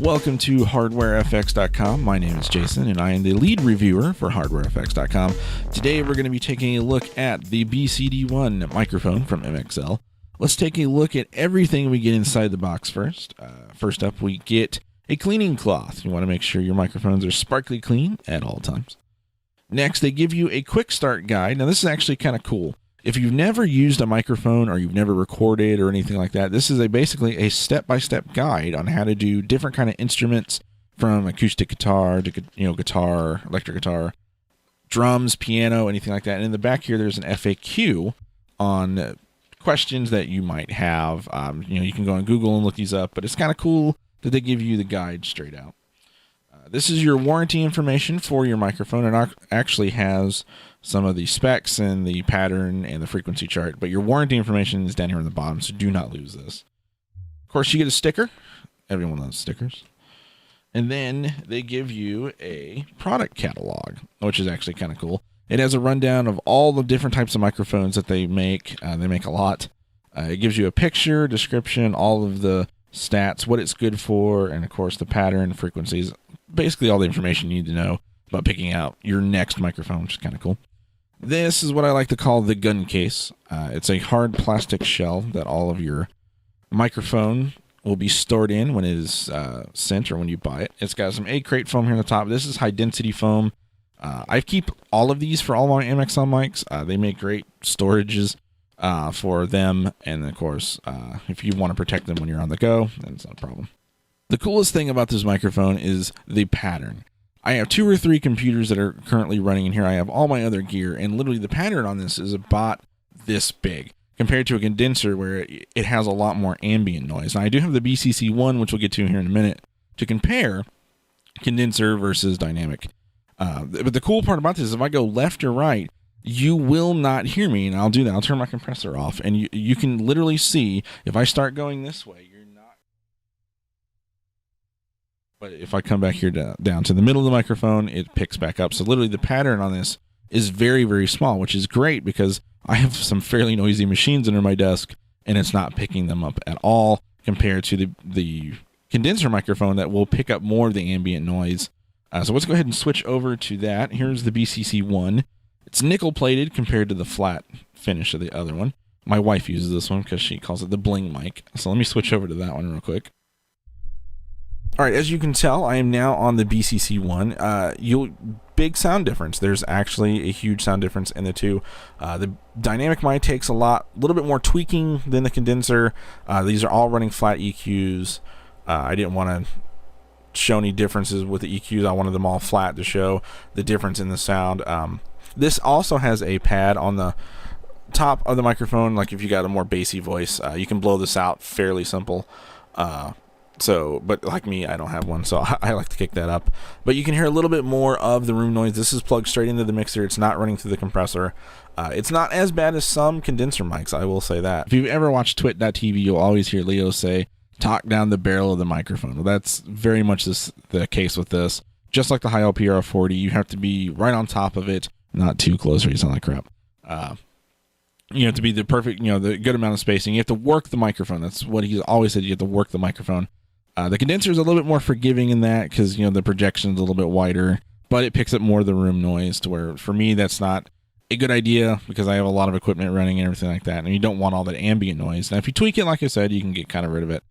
Welcome to HardwareFX.com. My name is Jason, and I am the lead reviewer for HardwareFX.com. Today, we're going to be taking a look at the BCD-1 microphone from MXL. Let's take a look at everything we get inside the box first. First up, we get a cleaning cloth. You want to make sure your microphones are sparkly clean at all times. Next, they give you a quick start guide. Now, this is actually kind of cool. If you've never used a microphone or you've never recorded or anything like that, this is basically a step-by-step guide on how to do different kind of instruments, from acoustic guitar to guitar, electric guitar, drums, piano, anything like that. And in the back here, there's an FAQ on questions that you might have. You can go on Google and look these up, but it's kind of cool that they give you the guide straight out. This is your warranty information for your microphone. It actually has some of the specs and the pattern and the frequency chart, but your warranty information is down here on the bottom, so do not lose this. Of course, you get a sticker. Everyone loves stickers. And then they give you a product catalog, which is actually kind of cool. It has a rundown of all the different types of microphones that they make. They make a lot. It gives you a picture, description, all of the stats, what it's good for, and of course the pattern, frequencies, basically all the information you need to know about picking out your next microphone, which is kind of cool. This is what I like to call the gun case. It's a hard plastic shell that all of your microphone will be stored in when it is sent or when you buy it. It's got some egg crate foam here on the top. This is high density foam. I keep all of these for all my MXL mics. They make great storages for them. And of course, if you want to protect them when you're on the go, then it's not a problem. The coolest thing about this microphone is the pattern. I have 2 or 3 computers that are currently running in here. I have all my other gear, and literally the pattern on this is about this big compared to a condenser where it has a lot more ambient noise. Now, I do have the BCC-1, which we'll get to here in a minute, to compare condenser versus dynamic. But the cool part about this is if I go left or right, you will not hear me, and I'll do that. I'll turn my compressor off, and you can literally see if I start going this way, you're not. But if I come back here down to the middle of the microphone, it picks back up. So literally the pattern on this is very, very small, which is great because I have some fairly noisy machines under my desk, and it's not picking them up at all compared to the condenser microphone that will pick up more of the ambient noise. So let's go ahead and switch over to that. Here's the BCC-1. It's nickel plated compared to the flat finish of the other one. My wife uses this one because she calls it the bling mic. So let me switch over to that one real quick. All right, as you can tell, I am now on the BCC-1. Big sound difference. There's actually a huge sound difference in the two. The dynamic mic takes a little bit more tweaking than the condenser. These are all running flat EQs. I didn't want to show any differences with the EQs. I wanted them all flat to show the difference in the sound. This also has a pad on the top of the microphone. Like if you got a more bassy voice, you can blow this out fairly simple. But like me, I don't have one, so I like to kick that up. But you can hear a little bit more of the room noise. This is plugged straight into the mixer. It's not running through the compressor. It's not as bad as some condenser mics, I will say that. If you've ever watched twit.tv, you'll always hear Leo say, "Talk down the barrel of the microphone." Well, that's very much the case with this. Just like the high LPR 40, you have to be right on top of it, not too close or you sound like crap. You have to be the perfect, the good amount of spacing. You have to work the microphone. That's what he's always said. You have to work the microphone. The condenser is a little bit more forgiving in that because, the projection is a little bit wider, but it picks up more of the room noise to where, for me, that's not a good idea because I have a lot of equipment running and everything like that, and you don't want all that ambient noise. Now, if you tweak it, like I said, you can get kind of rid of it.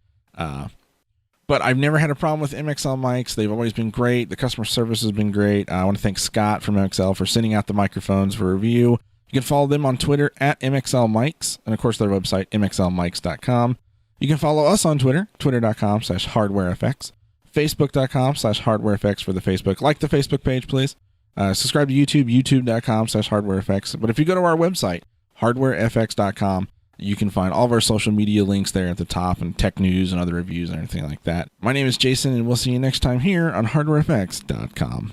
But I've never had a problem with MXL mics. They've always been great. The customer service has been great. I want to thank Scott from MXL for sending out the microphones for review. You can follow them on Twitter at MXL Mics, and of course their website, mxlmics.com. You can follow us on Twitter, twitter.com/HardwareFX, facebook.com/HardwareFX for the Facebook. Like the Facebook page, please. Subscribe to YouTube, youtube.com/HardwareFX. But if you go to our website, HardwareFX.com, you can find all of our social media links there at the top and tech news and other reviews and everything like that. My name is Jason, and we'll see you next time here on HardwareFX.com.